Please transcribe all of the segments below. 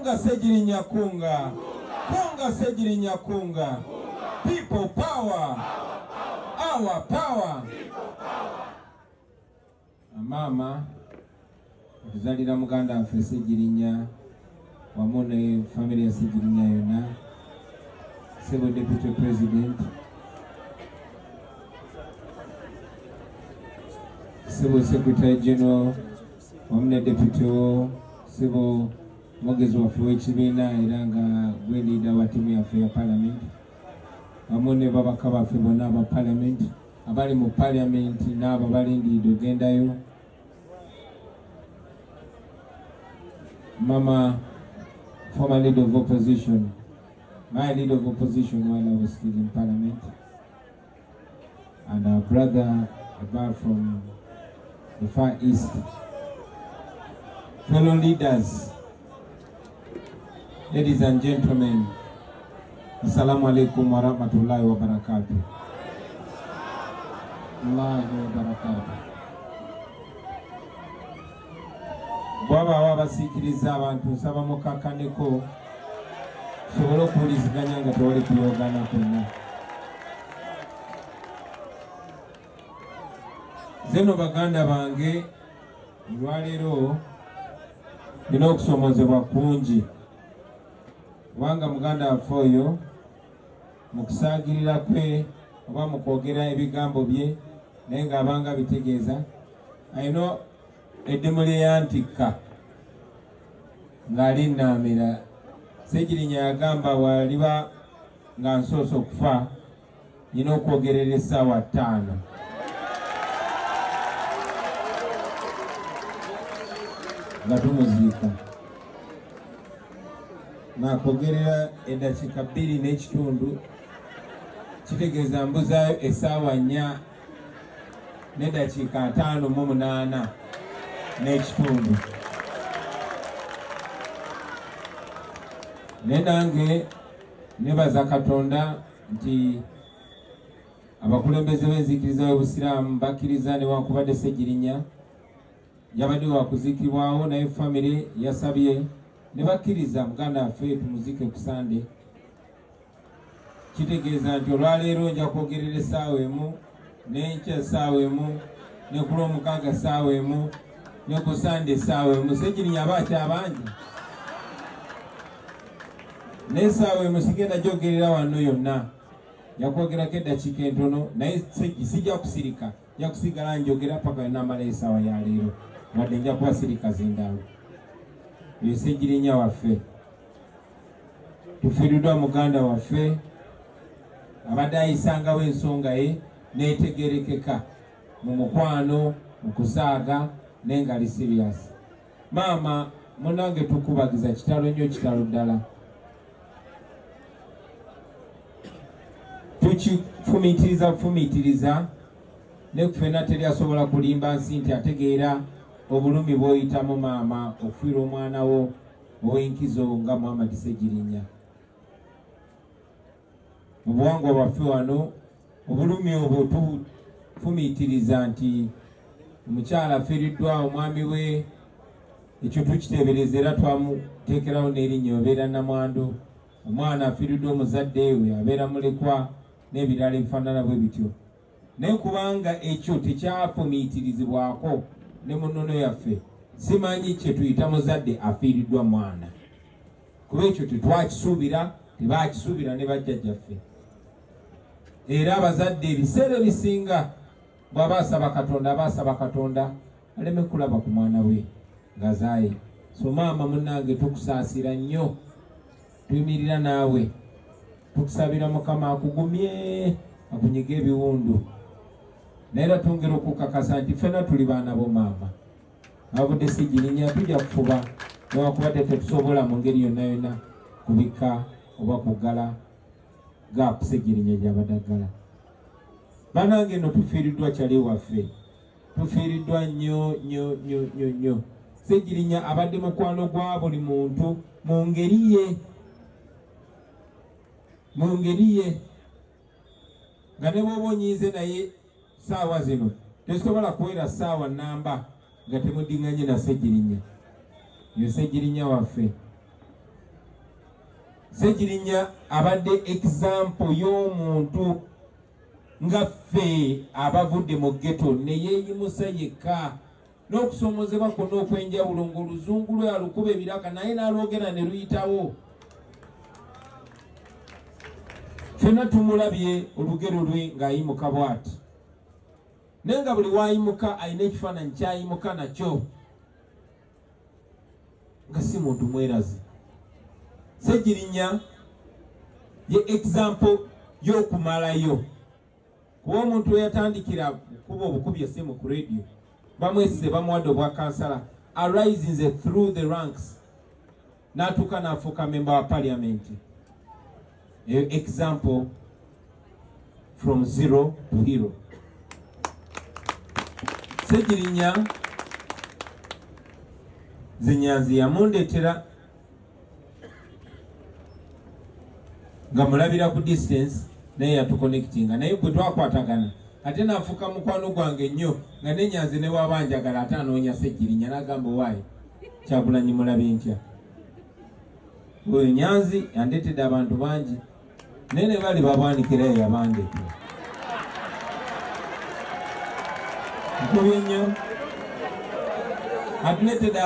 Kunga Segirinya kunga. Kunga Segirinya kunga. People power. Our power. Mama kuzalira muganda waffe Segirinya wamu ne family ya Segirinya yonna. Sebo Deputy President, Sebo Secretary General, wamu ne Deputy Sebo mwogezi waffe w'ekibiina era nga gwe leader wa ttiimu yaffe ya Parliament, wamu ne babaka baffe bonna aba Parliament abali mu Parliament n'abo balindiridde ogendayo. Mama, former leader of opposition, my leader of opposition while I was still in Parliament, and our brother above from the Far East, fellow leaders, ladies and gentlemen, Assalamu alaikum wa rahmatullahi wa barakatuh. Allahi wa barakatuh. Bwaba wabasikiriza abantu nsaba mukakaneko sobola okuwuliziganya nga tewali kuyogana kwonna. Zeno baganda bange olwaleero nina okusomozebwa kungi kubanga muganda waffe oyo mu kusaagirira kwe oba mu kwogera ebigambo bye naye ng'abanga bitegeeza ayina eddimu lyeyantikka ng'ali nnaamira. Segirinya yagamba waliba nga nsoose okufa nina okwogerera essaawa 5 nga tumuziika, nakwogerera eddakiika 2 n'ekitundu kitegeeza mbuzaayo essaawa 4 n'eddakiika 58 n'ekitundu. Nenange nebaza Katonda nti abakulembeze b'enzikiriza y'Obusiraamu bakkiriza newankubadde Segirinya yabadde wakuzikibwawo naye famire yasabye ne bakkiriza muganda waffe tumuzike ku Sande. Kitegeeza nti olwaleero nja kwogerera essaawa 1, n'enkya essaawa 1, ne ku Lwomukaaga essaawa 1, ne ku Sande essaawa 1. Segirinya aba akyabangi n'essaawa 1 sigenda gyogerera wano yonna, yakwogerako eddakiika entono naye sijja kusirika, nja kusigala njogera paka yonna amala essaawa ya leero wadde nja kuba sirika zindalo. Ye Segirinya waffe tufiiriddwa muganda waffe abadde ayisangawo ensonga ye n'etegerekeka mu mukwano mu kusaaga naye nga ali serious. Maama munange tukubagiza kitalo nnyo, kitalo ddala. Tukifumiitiriza ne kufena teri asobola kulimba nsi nti ategeera obulumi bw'oyitamu maama okufiira omwana wo ow'enkizo nga Muhammad Segirinya. Mu buwangwa bwaffe wano obulumi obwo tufumiitiriza nti omukyala afiiriddwa omwami we, ekyo tukiteebereza era twamuteekerawo n'erinnya obeera namwandu. Omwana afiiriddwa omuzadde we abeera mulekwa n'ebirala ebifaanana bwe bityo. Naye kubanga ekyo tekyafumiitirizibwako ne mu nnono yaffe, simanyi kye tuyita muzadde afiiriddwa mwana. Kuba ekyo tetwakisuubira, tebaakisuubira ne bajjajjaffe. Era abazadde ebiseera ebisinga bw'aba asaba Katonda aleme kulaba ku mwana we ng'azaaye. So maama munnange tukusaasira nnyo, tuyimirira naawe, tukusabira Mukama akugumye akunyige ebiwundu. Naye twongera okukakasa nti ffenna tuli baana bo maama. Abudde Segirinya tujja kufuba newankubadde tetusobola mu ngeri yonna yonna kubika oba kugala ga Segirinya gy'abadde aggala. Bannange nno tufiiriddwa kyali waffe, tufiiriddwa nnyo. Segirinya abadde mukwano gwa buli muntu mu ngeri ye, nga ne bw'oba onyiize naye saawa zino tesobola kuwera saawa namba nga temuddinganye na Segirinya. Ye Segirinya waffe Ssegirinya abadde example y'omuntu nga ffe abavudde mu ghetto ne yeeyimusa yekka n'okusoomozebwa kwonna okw'enjawulo ng'oluzungu lwe alukuba ebiraka naye n'alwogera ne luyitawo. Ffenna tumulabye olugero lwe ng'ayimuka bw'ati, naye nga buli waayimuka alina ekifaananyi ky'ayimuka nakyo nga si muntu mwerazi. Ssegirinya ye example y'okumalayo, kuba omuntu we yatandikira kuba obukubi essimu ku radio bamwesize bamuwadde obwa kansala, arisinze through the ranks n'atuuka n'afuuka member wa parliament. Eyo example from zero to hero. Ssegirinya Zinyanzi yamundeetera nga mulabira ku distance naye yatuconnectinga, naye bwe twakwatagana ate naafuuka mukwano gwange nnyo nga n'Enyanzi ne waba njagala ate anoonya Ssegirinya n'agamba waayi Kyagulanyi mulabe ntya. Oyo Nyanzi yandeetedde abantu bangi naye ne bali babwanikira ye yabandeetera. Nkubye nnyo atuleetedde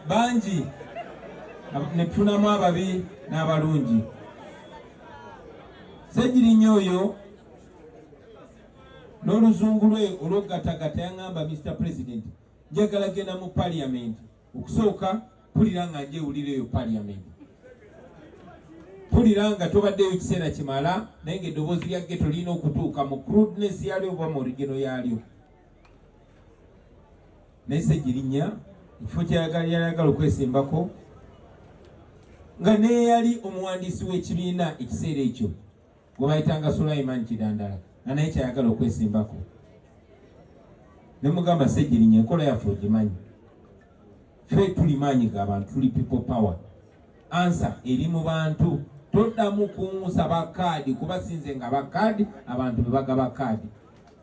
bangi ne tufunamu ababi n'abalungi. Ssegirinya oyo n'oluzungu lwe olw'ogatagata yaŋŋamba Mr. President njagala genda mu parliament, okusooka pulira nga njewulireyo parliament, pulira nga tobaddeyo kiseera kimala naye ng'eddoboozi lya ghetto lirina okutuuka mu crudeness yalyo oba mu origino yalyo. Naye Ssegirinya ekifo kyayagala okwesimbako nga naye yali omuwandiisi w'ekibiina ekiseera ekyo gwe bayitanga Sulaiman Kidandala nga naye kyayagala okwesimbako. Ne mugamba Ssegirinya enkola yaffe ogimanyi, ffe tuli maanyi g'abantu, tuli people power. Ansa eri mu bantu, toddamu kunsaba kaadi kuba sinze nga bakaadi abantu be bagaba kaadi.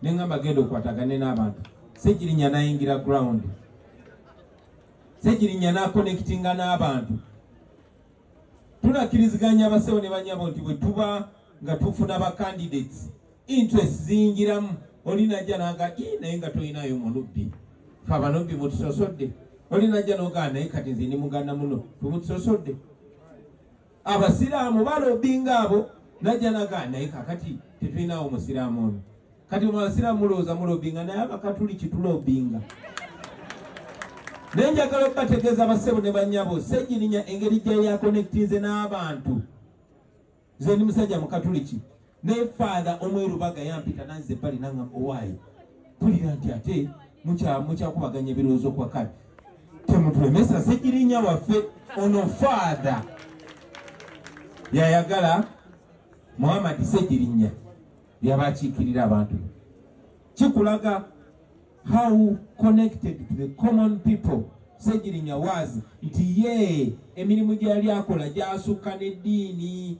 Ne ngamba genda okwatagane n'abantu. Ssegirinya n'ayingira ground, Ssegirinya n'akonnekitinga n'abantu. Tunakkiriziganya abasawo ne banyabo nti bwe tuba nga tufuna ba candidates interest ziyingiramu, oli najja nanga naye nga toyinayo mulubbi, fe abanobbi mutusosodde. Oli najja nogaa naye kati nze ndi muganda muno tumutusosodde. Abasiraamu balobbinga abo, najja nagaa naye kakati tetulinawo musiraamu ono. Kati mu basiraamu mulowooza mulobbinga naye abakatuliki tulobbinga. Naye njagala okubategeeza abassebo ne bannyabo, Ssegirinya engeri gye yakonnekitinze n'abantu. Nze ndi musajja mukatuliki naye father omwerubaga yampita nanze ebbali nangamba owaayi pulira nti ate mukyakubaganya ebirowoozo kwa kale temutulemesa Ssegirinya waffe ono father yayagala Muhammad Ssegirinya yabakiikirira abantu. Kikulaga how connected to the common people Ssegirinya was, nti ye emirimu gyali akola gyasukka n'eddiini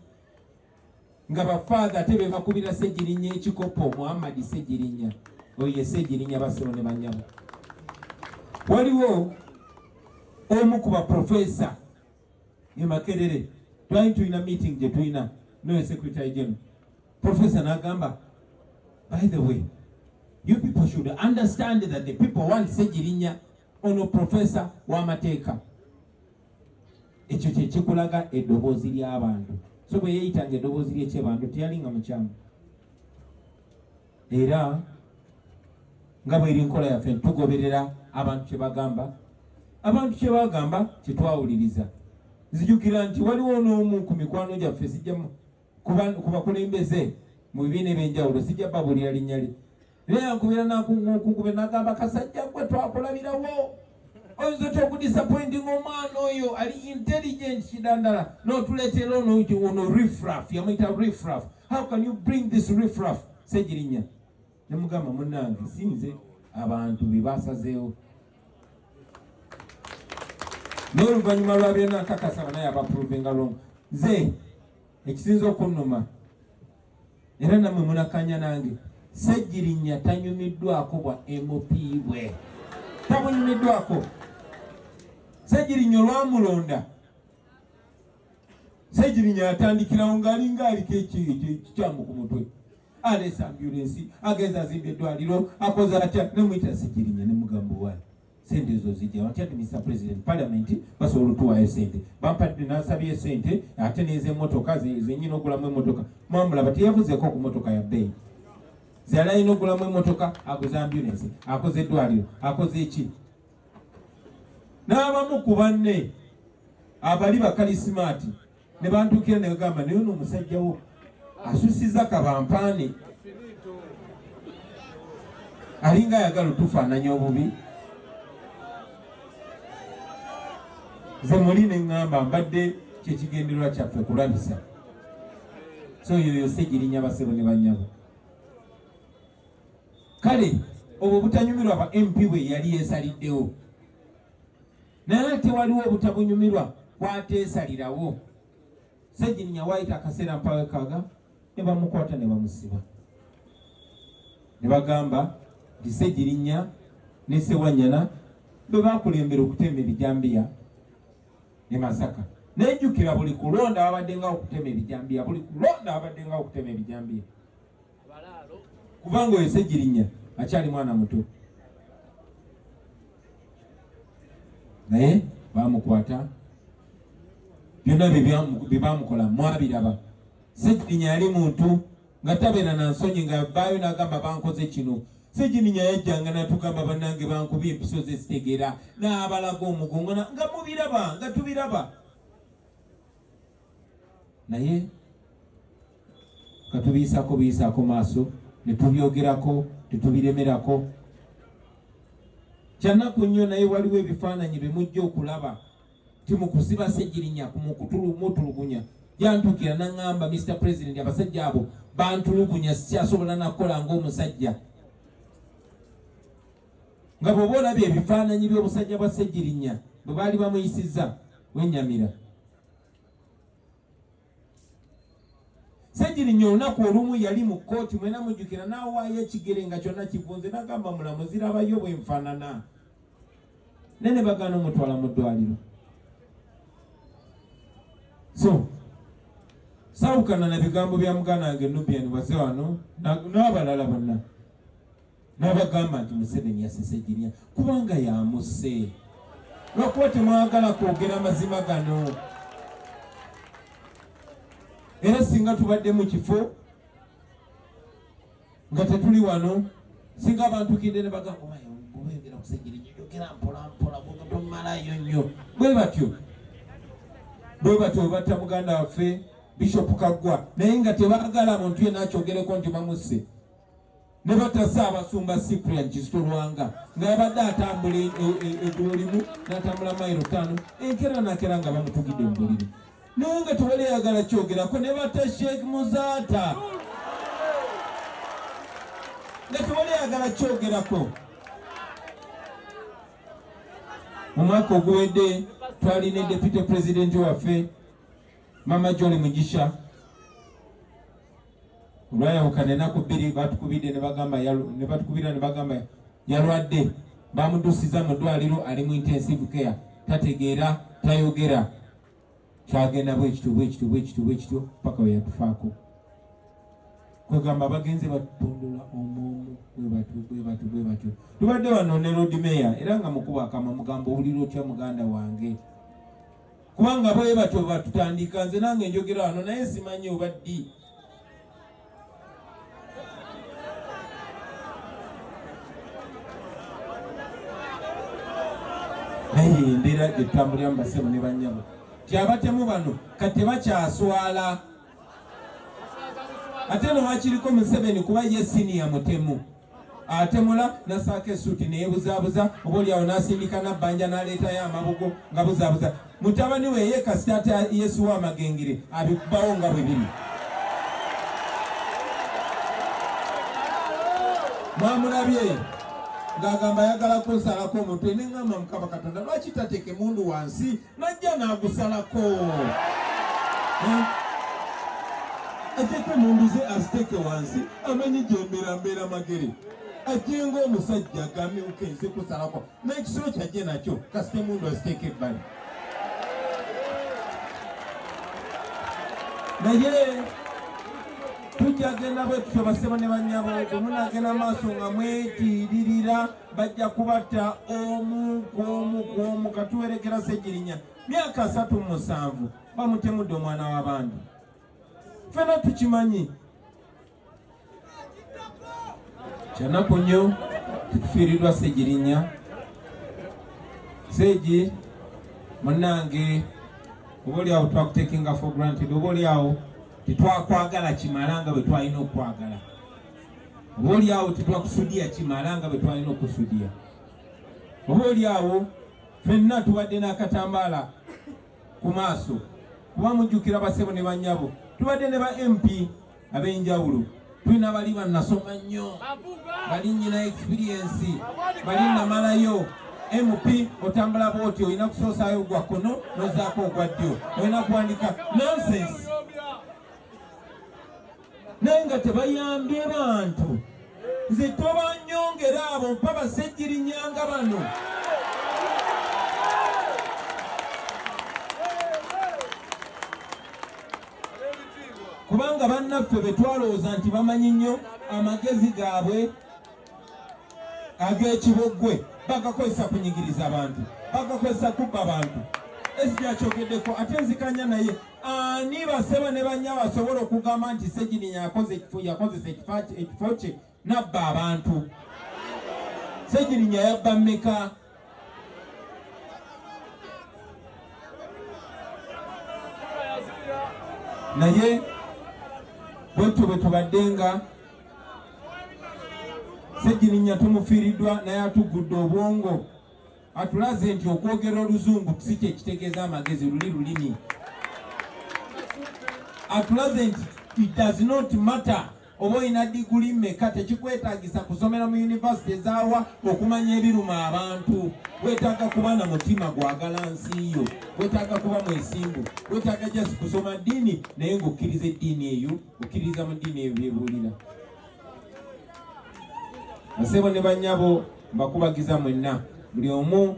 nga bafather ate be bakubira Ssegirinya ekikopo. Muhammad Ssegirinya oyo ye Ssegirinya basebo ne banyabo. Waliwo omu ku baprofesa e Makerere twali tulina meeting gye tulina noyo secretary general, professor n'agamba by the way you people should understand that the people want Ssegirinya ono professor w'amateeka. Ekyo kye kikulaga eddoboozi ly'abantu. So bwe yeeyitanga eddoboozi ly'ekyebantu teyalinga mukyamu. Era nga bw'eri nkola yaffe tugoberera abantu kye bagamba, abantu kye bagamba kye twawuliriza. Nzijukira nti waliwo n'omu ku mikwano gyaffe sijja ku bakulembeze mu bibiina ebyenjawulo sijja babulira linnya lye. Naye yankubira n'akunkube n'agamba kasajja gwe twakulabirawo oyinza okudisappointing omwana oyo ali intelligent Kidandala n'otuleetera ono riffraff, yamuyita riffraff. How can you bring this riffraff? Ssegirinya ne mugamba munnange sinze abantu be basazeewo. Naye oluvannyuma lwa byonna nkakasa naye abaprovinga wrong. Nze ekisinza okunnuma era nammwe munakanya nange, Ssegirinya tanyumiddwako bwa MP bwe, tamunyumiddwako. Ssegirinya olwamulonda Ssegirinya atandikirawo ng'alinga aliko ekikyamu ku mutwe. Aleesa ambulensi, agenza azimba eddwaliro, akoze atya, ne muyita Ssegirinya ne mugamba waayo. Sente ezo zijja watya ati Mr. President Parliament basobola otuwaayo sente. Bampadde n'asabye sente ate n'ez'emmotoka zenyina ogulamu emmotoka. Mwamulaba teyavuzeeko ku mmotoka ya bbeeyi. Zala ayina ogulamu emmotoka, aguza ambulensi, akoze eddwaliro, akoze eki. N'abamu ku banne abali bakalisimaati ne bantuukira ne bagamba naye ono omusajja wo asusizza kabampaane alinga ayagala otufaananya obubi. Ze muli ne ŋŋamba mbadde kyekigendererwa kyaffe kulabisa. So yoyo Ssegirinya basebo ne bannyabo. Kale obwo obutanyumirwa ba MP bwe yali yeesaliddewo. Naye tewaliwo obutabunyumirwa kwateesalirawo. Ssegirinya waayita akaseera mpawe kaaga ne bamukwata ne bamusiba. Ne bagamba nti Ssegirinya ne Ssewanyana bwe baakulembera okutema ebijambiya ne Masaka. Nejjukira buli kulonda abadde nga okutema ebijambiya, buli kulonda abadde nga okutema ebijambiya. Kubanga oyo Ssegirinya akyali mwana muto. Naye baamukwata, byonna bye baamukola mwabiraba. Ssegirinya yali muntu nga tabeera na nsonyi nga baayo n'agamba bankoze kino. Ssegirinya yajjanga n'atugamba bannange bankubye empiso ze zitegeera n'abalaga omugongo nga mubiraba nga tubiraba. Naye katubiyisaako maaso ne tubyogerako tetubiremerako. Kyanaku nnyo naye waliwo ebifaananyi bye mujja okulaba ti mu kusiba Ssegirinya mu kutulumuntulugunya. Yantukira n'aŋŋamba Mr. President abasajja abo bantulugunya sikyasobola nakukola ng'omusajja. Nga bw'oba olabye ebifaananyi by'obusajja bwa Ssegirinya bwe baali bamuyisizza wennyamira. Ssegirinya olunaku olumu yali mu kkooti, mwena mujjukira, n'awaayo ekigere nga kyonna kivunze n'agamba mulamuzi zirabayo bwe nfaanana. Ne bagaana omutwala mu ddwaliro. So saawukana na bigambo bya muganda wange Nubian baze wano n'abalala bonna. N'abagamba nti Museveni yasse Ssegirinya kubanga yamusse. Lwakuba temwagala kwogera amazima gano. Era singa tubadde mu kifo nga tetuli wano, singa abantu kinde ne bagamba bwegera ku Ssegirinya yogera mpola tomalayo nnyo. Bwe batyo batta muganda waffe Bishop Kaggwa naye nga tebaagala muntu yenna akyogereko nti bamusse. Ne batta Ssaabasumba Cyprian Kizito Lwanga ng'abadde atambula eggulo limu n'atambula mayiro 5 enkera nakera nga bamutugidde mu buliri. Naye nga tewali ayagala kyogerako. Ne batta Sheikh Muzaata nga tewali ayagala kyogerako. Mu mwaka oguwedde twalina Deputy President waffe Mama Jolly Mugisha. Olwayawukana ennaku 2 batukubidde ne bagamba yalwadde. Bamudusiza mu ddwaliro ali mu intensive care. Tategeera, tayogera. Kyagenda bwekityo paka we yatufaako. Kwegamba bagenze batondola omwomo bwe batyo. Tubadde wano ne Lord Mayor era nga mukuba akama mugamba owulira otya muganda wange. Kubanga bwe batyo batutandika, nze nange njogera wano naye simanyi oba ddi. Naye embeera gyetutambuliramu basebo ne bannyabo tyabatemu bano kati bakyaswala. Ate no wakiriko Museveni kuba ye senior mutemu. Atemula nasaaka esuuti neyeebuzaabuza oba oliawo n'asindika nabbanja n'aleetayo amabugo nga buzaabuza. Mutabani we ye kasita Yesu w'amagengere abikubawo nga bwe biri. Mwamulabye ng'agamba ayagala kunsalako omutwe ne ŋŋamba Mukama Katonda lwaki tateeka emundu wansi najja n'agusalako. Ateeka emundu ze aziteeke wansi amenye gyembeera magere. Ajenga omusajja agamyuka nze kusalako n'ekisolo kyajje nakyo kasita emundu aziteeka ebbali. naye tujja genda bwe tutyo basebo ne bannyabo bwe munagenda maaso nga mwetiiririra bajja kubatta omu kwomu katuwerekera Ssegirinya myaka 37 bamutemudde omwana w'abandi ffena tukimanyi kyanaku nnyo tukufiiriddwa Ssegirinya Seegi munnange oba oli awo twakutekinga for granted oba oli awo tetwakwagala kimala nga bwe twalina okwagala oba oli awo tetwakusudia kimala nga bwe twalina okusudia oba oli awo ffenna tubadde n'akatambaala ku maaso kuba mujjukira basebo ne bannyabo tubadde ne ba MP ab'enjawulo tulina bali bannasoma nnyo bali nyina experience bali namalayo MP otambula bwoti olina kusoosaayo ogwa kkono nozaako ogwa ddyo olina kuwandika nonsense naye nga tebayambye bantu nze tobanyongera abo mpa Bassegirinya nga bano kubanga bannaffe betwalowooza nti bamanyi nnyo amagezi gaabwe ag'ekiboggwe bagakozesa kunyigiriza abantu bagakozesa kubba bantu ekyakyogedeko ate nzikanya naye ani baseba ne bannya basobola okugamba nti Ssegirinya yakozesa ekifo kye nabba abantu Ssegirinya yabba mmeka naye bwetyo bwe tubaddenga Ssegirinya tumufiiriddwa naye atugudde obwongo atulaze nti okwogera oluzungu si kye kitegeeza amagezi lulimi atulaze nti it does not matter oba olina diguli mmeka tekikwetaagisa kusomera mu yunivasite ezaawa okumanya ebiruma abantu wetaaga kuba na mutima gwagala nsi yo wetaaga kuba mwesimbu wetaaga just kusoma ddiini naye ng'okkiriza eddiini eyo okkiriza mu ddiini eyo byebuulira basebo ne bannyabo mbakubagiza mwenna buli omu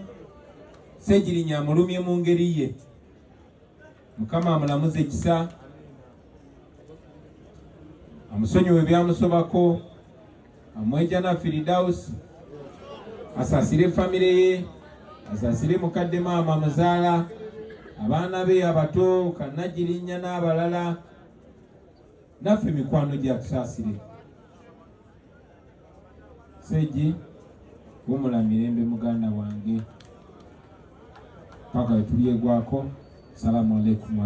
Ssegirinya amulumye mu ngeri ye Mukama amulamuze ekisa amusonyiwe byamusobako amweja na Firdaus asasire famire ye asasire mukadde maama muzaala abaana be abato Kannagirinya n'abalala naffe mikwano gyatusasire Seegi wumula mirembe muganda wange paka wetulyegwako salamu alaikum